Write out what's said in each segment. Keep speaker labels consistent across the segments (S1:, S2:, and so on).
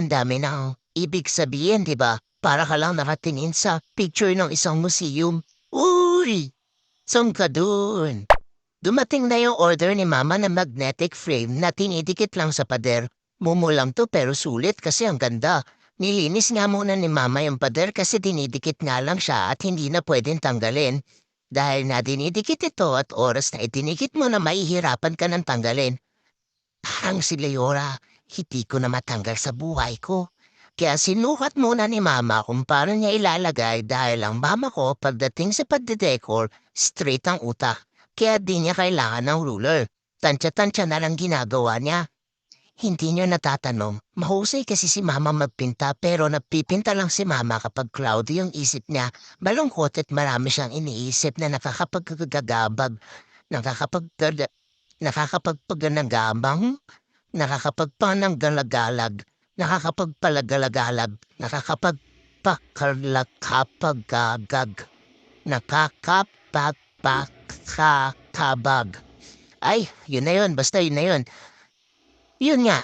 S1: Ang dami ng ibig sabihin, di ba? Para ka lang nakatingin sa picture ng isang museum. Uy! Saan ka dun? Dumating na yung order ni Mama na magnetic frame na tinidikit lang sa pader. Mumu lang to pero sulit kasi ang ganda. Nilinis nga muna ni Mama yung pader kasi dinidikit nga lang siya at hindi na pwedeng tanggalin. Dahil na dinidikit ito at oras na idinikit mo na mahihirapan ka ng tanggalin. Parang si Leora, hindi ko na matanggal sa buhay ko. Kaya sinukat muna ni Mama kung paano niya ilalagay dahil ang mama ko pagdating sa pagdedecor, straight ang utak. Kaya di niya kailangan ng ruler. Tansya-tansya na lang ginagawa niya. Hindi niyo natatanong, mahusay kasi si Mama magpinta pero napipinta lang si Mama kapag cloudy yung isip niya. Malungkot at marami siyang iniisip na nakakapagkagagabag, nakakapagpaganagabang, nakakapagpananggalagalag, nakakapagpalagalagalag, nakakapagpakalakapagagag, nakakapagpakakabag. Ay, yun na yun, basta yun na yun. Yun nga.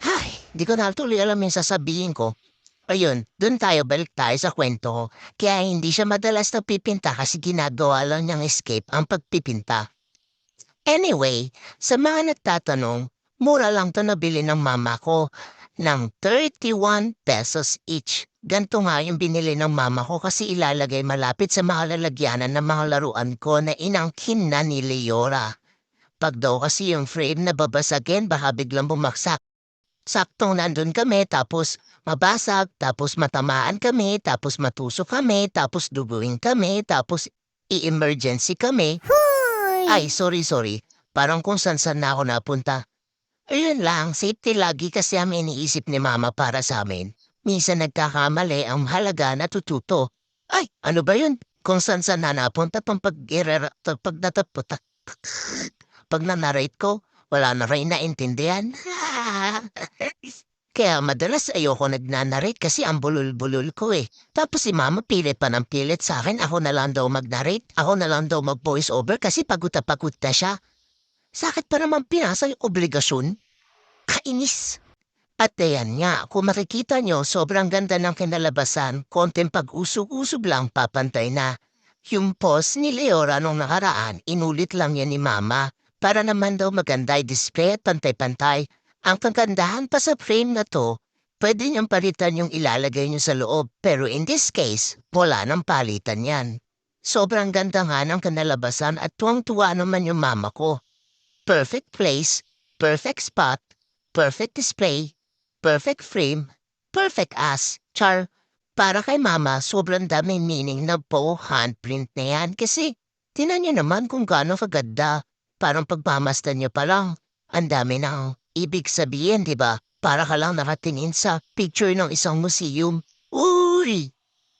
S1: Ay, di ko na tuloy alam yung sasabihin ko. Ayun, dun tayo, balik tayo sa kwento ko. Kaya hindi siya madalas nagpipinta kasi ginagawa lang niyang escape ang pagpipinta. Anyway, sa mga nagtatanong, mura lang to nabili ng mama ko ng 31 pesos each. Ganto nga yung binili ng mama ko kasi ilalagay malapit sa mga lalagyanan ng mga laruan ko na inangkin na ni Leora. Pag daw kasi yung frame na babasagin baka biglang bumaksak. Saktong nandun kami tapos mabasag, tapos matamaan kami, tapos matusok kami, tapos duguin kami, tapos i-emergency kami. Ay, sorry. Parang kung saan na ako napunta. Ayun lang, safety lagi kasi ang iniisip ni Mama para sa amin. Minsan nagkakamali ang mahalaga natututo. Ay, ano ba yun? Kung saan na napunta pang pag nataputak. Pag nanarate ko, wala na rin naintindihan. Kaya madalas ayoko nagnanarate kasi ang bulol-bulol ko eh. Tapos si Mama pilit pa ng pilit sa akin, ako na lang daw magnarate, ako na lang daw mag-voice over kasi pagod na siya. Sakit pa naman pinasa yung obligasyon. Kainis. At ayan nga, kung makikita nyo, sobrang ganda ng kinalabasan, konting pag-usog-usog lang papantay na. Yung post ni Leora nung nakaraan, inulit lang yan ni Mama para naman daw maganda display at pantay-pantay. Ang kagandahan pa sa frame na to, pwede niyang palitan yung ilalagay niyo sa loob pero in this case, wala nang palitan yan. Sobrang ganda nga ng kanalabasan at tuwang-tuwa naman yung mama ko. Perfect place, perfect spot, perfect display, perfect frame, perfect ass, char. Para kay Mama, sobrang daming meaning na po handprint na yan kasi tinan niyo naman kung gaano kaganda. Parang pagmamasdan niyo pa lang, ang dami ng ibig sabihin, di ba? Para ka lang nakatingin sa picture ng isang museum. Uy!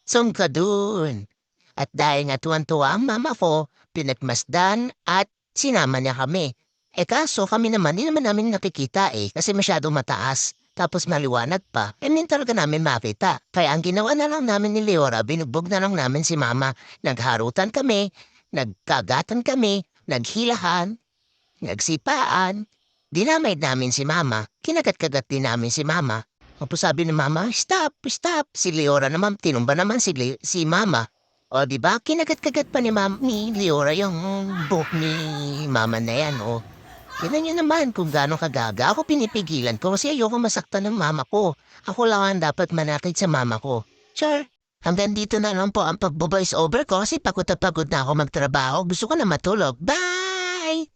S1: Saan ka dun? At dahil nga tuwan-tuwa ang mama ko, pinagmasdan at sinama niya kami. Kaso kami naman, di naman namin nakikita kasi masyadong mataas. Tapos maliwanag pa, hindi talaga namin makita. Kaya ang ginawa na lang namin ni Leora, binugbog na lang namin si Mama. Nagharutan kami, nagkagatan kami, naghilahan, nagsipaan. Dinamay namin si Mama, kinagat-kagat din namin si Mama. Tapos sabi ni Mama, stop. Si Leora naman, tinumba naman si Mama. O diba, kinagat-kagat pa ni Leora yung buhok ni Mama na yan, o. Tignan niyo naman kung gaano kagaga. Ako pinipigilan ko kasi ayoko masaktan ng mama ko. Ako lang ang dapat manakit sa mama ko. Sure. Hanggang dito na lang po ang pagbo-voice over ko kasi pagod na pagod na ako magtrabaho. Gusto ko na matulog. Bye!